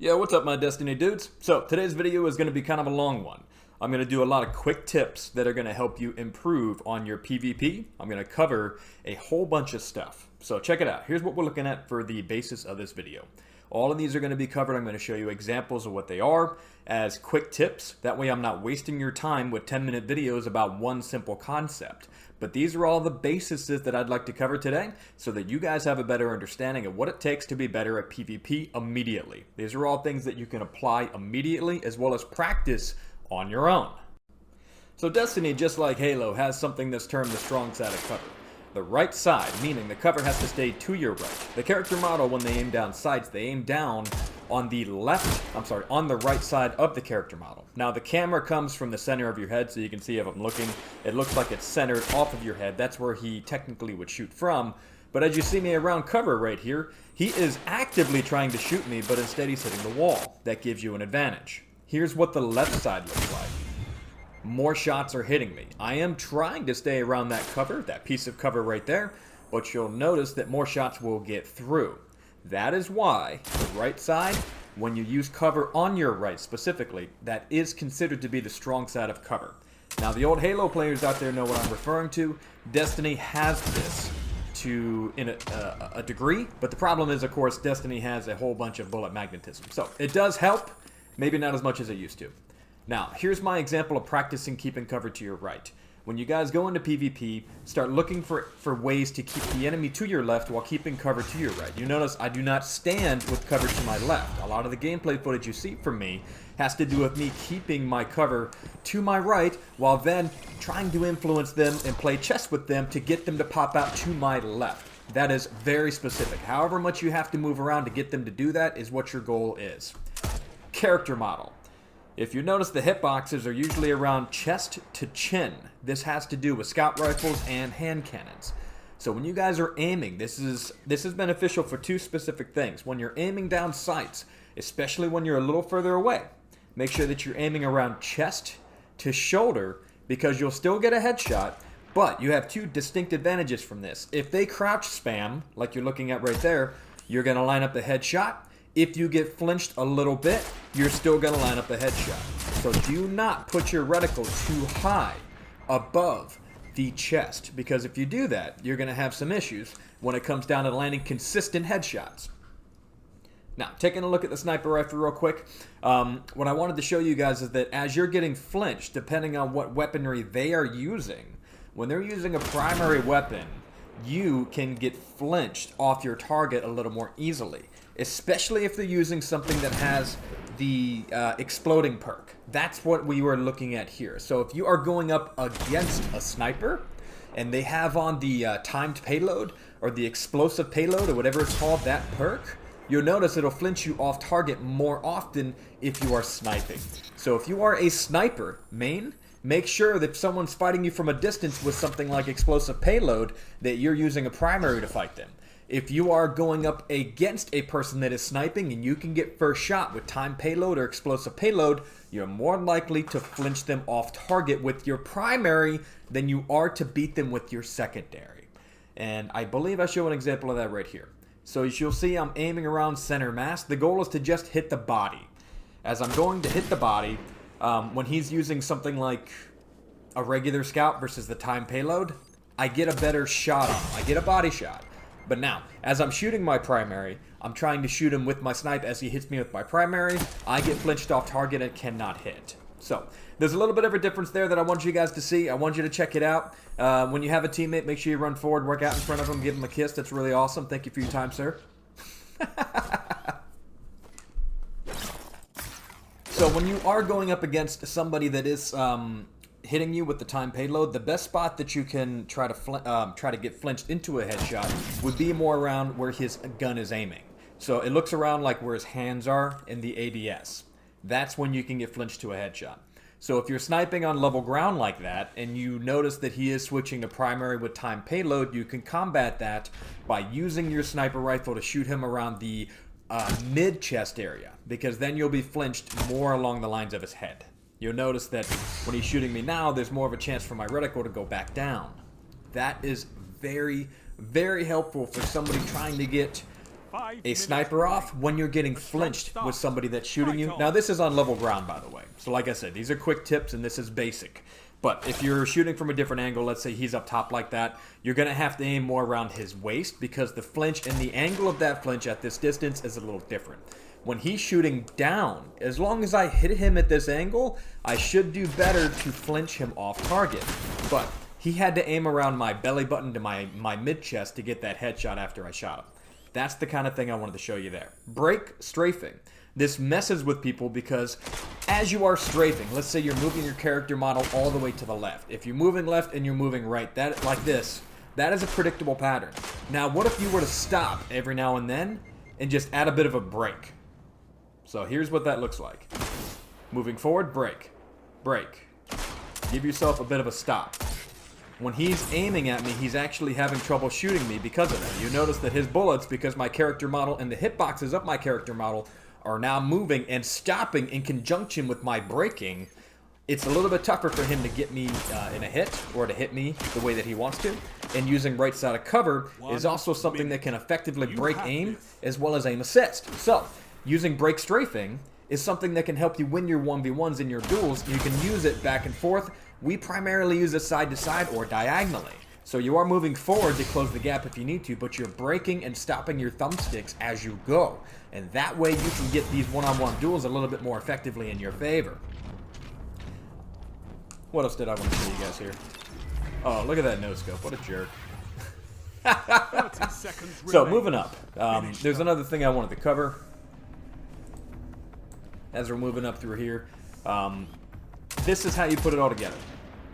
Yo, what's up my Destiny dudes? So today's video is going to be kind of a long one. I'm going to do a lot of quick tips that are going to help you improve on your PvP. I'm going to cover a whole bunch of stuff. So check it out. Here's what we're looking at for the basis of this video. All of these are going to be covered. I'm going to show you examples of what they are as quick tips. That way I'm not wasting your time with 10-minute videos about one simple concept. But these are all the bases that I'd like to cover today so that you guys have a better understanding of what it takes to be better at PvP immediately. These are all things that you can apply immediately as well as practice on your own. So Destiny, just like Halo, has something that's termed the strong side of cover. The right side, meaning the cover has to stay to your right. The character model, when they aim down sights, they aim down on the on the right side of the character model. Now the camera comes from the center of your head, so you can see if I'm looking, it looks like it's centered off of your head. That's where he technically would shoot from. But as you see me around cover right here, he is actively trying to shoot me, but instead he's hitting the wall. That gives you an advantage. Here's what the left side looks like. More shots are hitting me. I am trying to stay around that cover, that piece of cover right there, but you'll notice that more shots will get through. That is why the right side, when you use cover on your right specifically, that is considered to be the strong side of cover. Now the old Halo players out there know what I'm referring to. Destiny has this in a degree, but the problem is, of course, Destiny has a whole bunch of bullet magnetism. So it does help, maybe not as much as it used to. Now, here's my example of practicing keeping cover to your right. When you guys go into PvP, start looking for ways to keep the enemy to your left while keeping cover to your right. You notice I do not stand with cover to my left. A lot of the gameplay footage you see from me has to do with me keeping my cover to my right while then trying to influence them and play chess with them to get them to pop out to my left. That is very specific. However much you have to move around to get them to do that is what your goal is. Character model. If you notice, the hitboxes are usually around chest to chin. This has to do with scout rifles and hand cannons. So when you guys are aiming, this is beneficial for two specific things. When you're aiming down sights, especially when you're a little further away, make sure that you're aiming around chest to shoulder because you'll still get a headshot, but you have two distinct advantages from this. If they crouch spam, like you're looking at right there, you're going to line up a headshot. If you get flinched a little bit, you're still going to line up a headshot. So do not put your reticle too high above the chest, because if you do that, you're going to have some issues when it comes down to landing consistent headshots. Now, taking a look at the sniper rifle real quick, what I wanted to show you guys is that as you're getting flinched, depending on what weaponry they are using, when they're using a primary weapon, you can get flinched off your target a little more easily. Especially if they're using something that has the exploding perk. That's what we were looking at here. So if you are going up against a sniper and they have on the timed payload or the explosive payload or whatever it's called, that perk, you'll notice it'll flinch you off target more often if you are sniping. So if you are a sniper main, make sure that if someone's fighting you from a distance with something like explosive payload, that you're using a primary to fight them. If you are going up against a person that is sniping and you can get first shot with time payload or explosive payload, you're more likely to flinch them off target with your primary than you are to beat them with your secondary. And I believe I show an example of that right here. So as you'll see, I'm aiming around center mass. The goal is to just hit the body. As I'm going to hit the body, when he's using something like a regular scout versus the time payload, I get a better shot on him. I get a body shot. But now, as I'm shooting my primary, I'm trying to shoot him with my snipe. As he hits me with my primary, I get flinched off target and cannot hit. So, there's a little bit of a difference there that I want you guys to see. I want you to check it out. When you have a teammate, make sure you run forward, work out in front of him, give him a kiss. That's really awesome. Thank you for your time, sir. So, when you are going up against somebody that is hitting you with the time payload, the best spot that you can try to get flinched into a headshot would be more around where his gun is aiming. So it looks around like where his hands are in the ADS. That's when you can get flinched to a headshot. So if you're sniping on level ground like that and you notice that he is switching to primary with time payload, you can combat that by using your sniper rifle to shoot him around the mid chest area, because then you'll be flinched more along the lines of his head. You'll notice that when he's shooting me now, there's more of a chance for my reticle to go back down. That is very, very helpful for somebody trying to get a sniper off when you're getting flinched with somebody that's shooting you. Now, this is on level ground, by the way. So like I said, these are quick tips, and this is basic. But if you're shooting from a different angle, let's say he's up top like that, you're going to have to aim more around his waist because the flinch and the angle of that flinch at this distance is a little different. When he's shooting down, as long as I hit him at this angle, I should do better to flinch him off target. But he had to aim around my belly button to my mid-chest to get that headshot after I shot him. That's the kind of thing I wanted to show you there. Break strafing. This messes with people because as you are strafing, let's say you're moving your character model all the way to the left. If you're moving left and you're moving right, that like this, that is a predictable pattern. Now, what if you were to stop every now and then and just add a bit of a break? So here's what that looks like. Moving forward, break, break. Give yourself a bit of a stop. When he's aiming at me, he's actually having trouble shooting me because of that. You notice that his bullets, because my character model and the hitboxes of my character model are now moving and stopping in conjunction with my braking, it's a little bit tougher for him to get me in a hit or to hit me the way that he wants to. And using right side of cover is also something that can effectively break aim as well as aim assist. So, using break strafing is something that can help you win your 1v1s in your duels. You can use it back and forth. We primarily use it side to side or diagonally. So you are moving forward to close the gap if you need to, but you're braking and stopping your thumbsticks as you go. And that way you can get these one-on-one duels a little bit more effectively in your favor. What else did I want to show you guys here? Oh, look at that no-scope. What a jerk. So, moving up. There's another thing I wanted to cover as we're moving up through here. This is how you put it all together.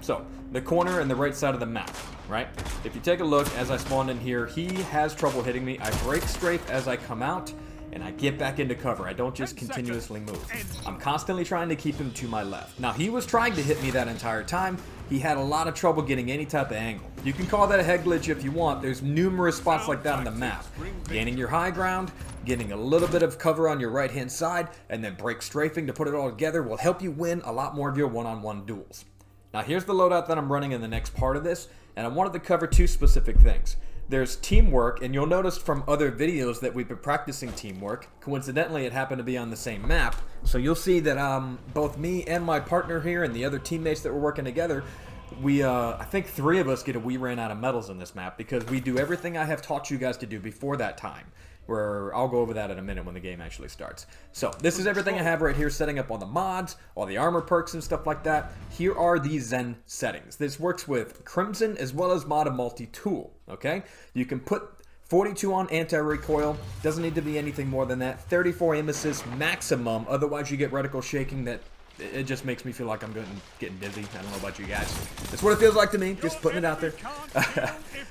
So, the corner and the right side of the map, right? If you take a look, as I spawned in here, he has trouble hitting me. I break strafe as I come out, and I get back into cover. I don't just continuously move. I'm constantly trying to keep him to my left. Now, he was trying to hit me that entire time. He had a lot of trouble getting any type of angle. You can call that a head glitch if you want. There's numerous spots like that on the map. Gaining your high ground, getting a little bit of cover on your right-hand side, and then break strafing to put it all together will help you win a lot more of your one-on-one duels. Now, here's the loadout that I'm running in the next part of this, and I wanted to cover two specific things. There's teamwork, and you'll notice from other videos that we've been practicing teamwork. Coincidentally, it happened to be on the same map, so you'll see that both me and my partner here and the other teammates that were working together, I think 3 of us we ran out of medals in this map because we do everything I have taught you guys to do before that time. Where I'll go over that in a minute when the game actually starts. So, this is everything I have right here, setting up all the mods, all the armor perks and stuff like that. Here are the Zen settings. This works with Crimson as well as Mod Multi-Tool, okay? You can put 42 on anti-recoil, doesn't need to be anything more than that. 34 aim assist maximum, otherwise you get reticle shaking that it just makes me feel like I'm getting dizzy. I don't know about you guys. That's what it feels like to me, just putting it out there.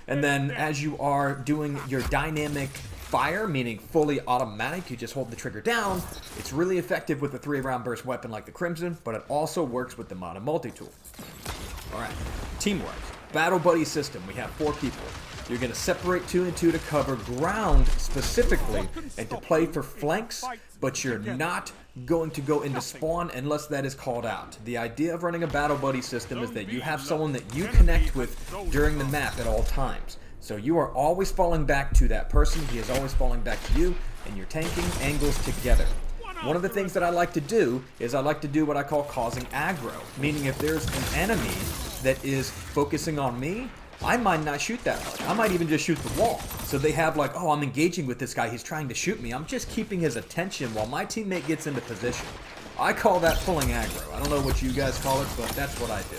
And then as you are doing your dynamic fire, meaning fully automatic, you just hold the trigger down. It's really effective with a 3-round burst weapon like the Crimson, but it also works with the Mod Multi-Tool. Alright, teamwork. Battle buddy system. We have 4 people. You're going to separate 2 and 2 to cover ground specifically and to play for flanks, but you're not going to go into spawn unless that is called out. The idea of running a battle buddy system is that you have someone that you connect with during the map at all times. So you are always falling back to that person, he is always falling back to you, and you're tanking angles together. One of the things that I like to do is I like to do what I call causing aggro, meaning if there's an enemy that is focusing on me, I might not shoot that much. I might even just shoot the wall. So they have like, oh, I'm engaging with this guy, he's trying to shoot me. I'm just keeping his attention while my teammate gets into position. I call that pulling aggro. I don't know what you guys call it, but that's what I do.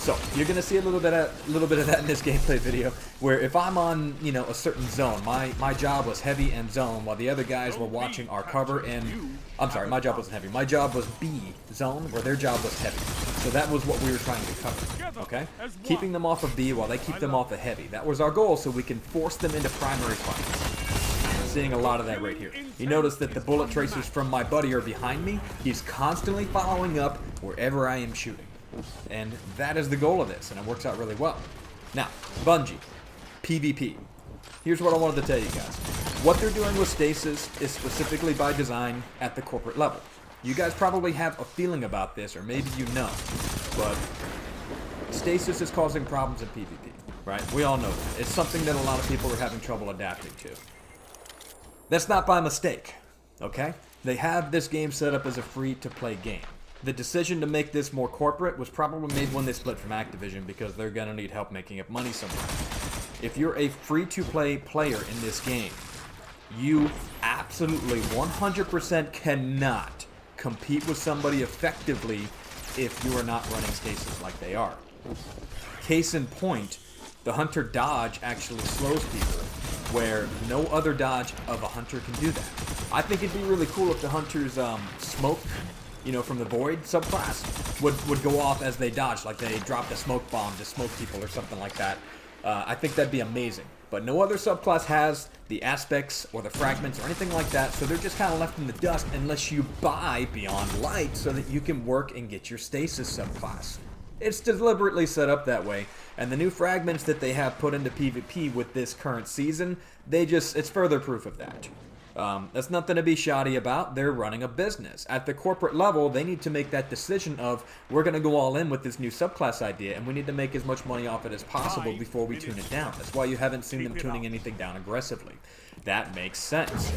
So, you're going to see a little bit of that in this gameplay video, where if I'm on, you know, a certain zone, my job was heavy and zone, while the other guys were watching our cover and, I'm sorry, my job wasn't heavy. My job was B, zone, where their job was heavy. So that was what we were trying to cover, okay? Keeping them off of B while they keep them off of heavy. That was our goal, so we can force them into primary fights. I'm seeing a lot of that right here. You notice that the bullet tracers from my buddy are behind me. He's constantly following up wherever I am shooting. And that is the goal of this, and it works out really well. Now, Bungie, PvP. Here's what I wanted to tell you guys. What they're doing with Stasis is specifically by design at the corporate level. You guys probably have a feeling about this, or maybe you know, but Stasis is causing problems in PvP, right? We all know that. It's something that a lot of people are having trouble adapting to. That's not by mistake, okay? They have this game set up as a free-to-play game. The decision to make this more corporate was probably made when they split from Activision because they're going to need help making up money somewhere. If you're a free-to-play player in this game, you absolutely 100% cannot compete with somebody effectively if you are not running Stasis like they are. Case in point, the Hunter dodge actually slows people, where no other dodge of a Hunter can do that. I think it'd be really cool if the Hunter's smoke, you know, from the Void subclass would go off as they dodge, like they dropped a smoke bomb to smoke people or something like that. I think that'd be amazing. But no other subclass has the aspects or the fragments or anything like that, so they're just kind of left in the dust unless you buy Beyond Light so that you can work and get your Stasis subclass. It's deliberately set up that way, and the new fragments that they have put into PvP with this current season, it's further proof of that. That's nothing to be shoddy about. They're running a business. At the corporate level, they need to make that decision of, we're going to go all in with this new subclass idea, and we need to make as much money off it as possible before we tune it down. That's why you haven't seen them tuning anything down aggressively. That makes sense.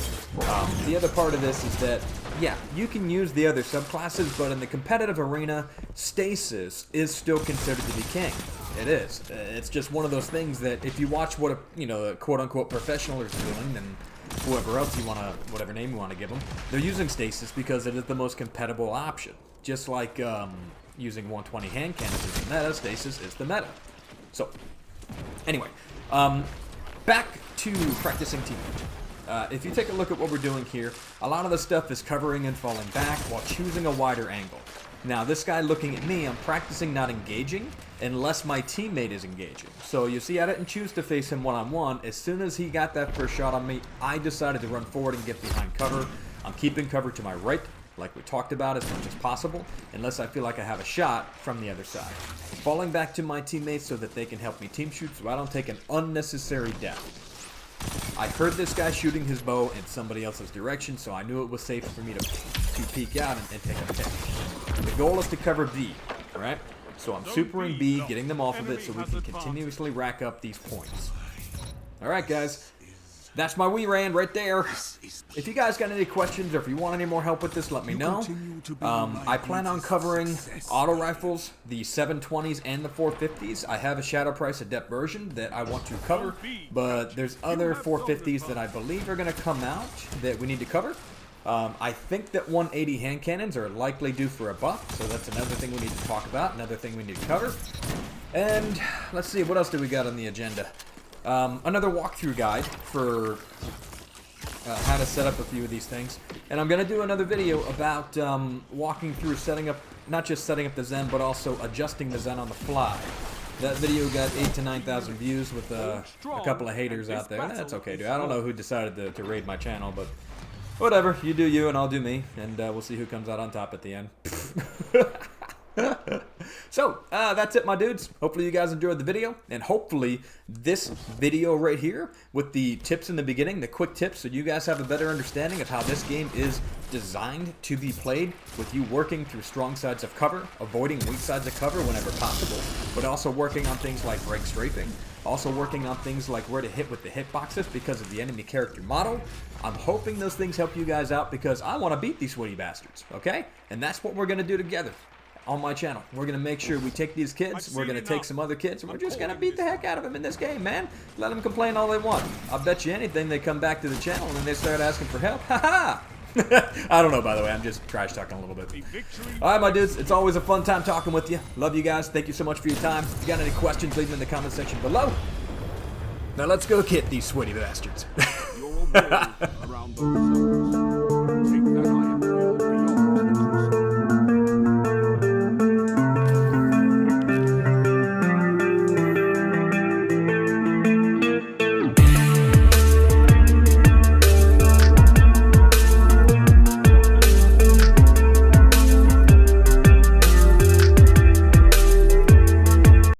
The other part of this is that, yeah, you can use the other subclasses, but in the competitive arena, Stasis is still considered to be king. It is. It's just one of those things that if you watch what a quote-unquote professional is doing, then whoever else you want to, whatever name you want to give them, they're using Stasis because it is the most compatible option. Just like using 120 hand cannons is the meta, Stasis is the meta. So, anyway, back to practicing teamwork. If you take a look at what we're doing here, a lot of the stuff is covering and falling back while choosing a wider angle. Now, this guy looking at me, I'm practicing not engaging unless my teammate is engaging. So you see, I didn't choose to face him one-on-one. As soon as he got that first shot on me, I decided to run forward and get behind cover. I'm keeping cover to my right, like we talked about, as much as possible, unless I feel like I have a shot from the other side. Falling back to my teammates so that they can help me team shoot so I don't take an unnecessary death. I heard this guy shooting his bow in somebody else's direction, so I knew it was safe for me to peek out and take a pick. The goal is to cover B, alright? So I'm supering B, getting them off of it so we can continuously rack up these points. Alright guys, that's my wee ran right there. If you guys got any questions or if you want any more help with this, let me know. I plan on covering auto rifles, the 720s and the 450s. I have a Shadow Price Adept version that I want to cover, but there's other 450s that I believe are going to come out that we need to cover. I think that 180 hand cannons are likely due for a buff, so that's another thing we need to talk about, another thing we need to cover. And let's see, what else do we got on the agenda? Another walkthrough guide for how to set up a few of these things. And I'm going to do another video about walking through setting up, not just setting up the Zen, but also adjusting the Zen on the fly. That video got 8,000 to 9,000 views with a couple of haters out there. That's okay, dude. I don't know who decided to raid my channel, but whatever. You do you and I'll do me, and we'll see who comes out on top at the end. So, that's it, my dudes. Hopefully you guys enjoyed the video, and hopefully this video right here with the tips in the beginning, the quick tips, so you guys have a better understanding of how this game is designed to be played, with you working through strong sides of cover, avoiding weak sides of cover whenever possible, but also working on things like break strafing, also working on things like where to hit with the hitboxes because of the enemy character model. I'm hoping those things help you guys out because I want to beat these sweaty bastards, okay? And that's what we're going to do together on my channel. We're going to make sure we take these kids, we're going to take some other kids, and we're just going to beat the heck out of them in this game, man. Let them complain all they want. I'll bet you anything they come back to the channel and then they start asking for help. Ha-ha! I don't know, by the way. I'm just trash talking a little bit. Alright, my dudes. It's always a fun time talking with you. Love you guys. Thank you so much for your time. If you got any questions, leave them in the comment section below. Now let's go kit these sweaty bastards.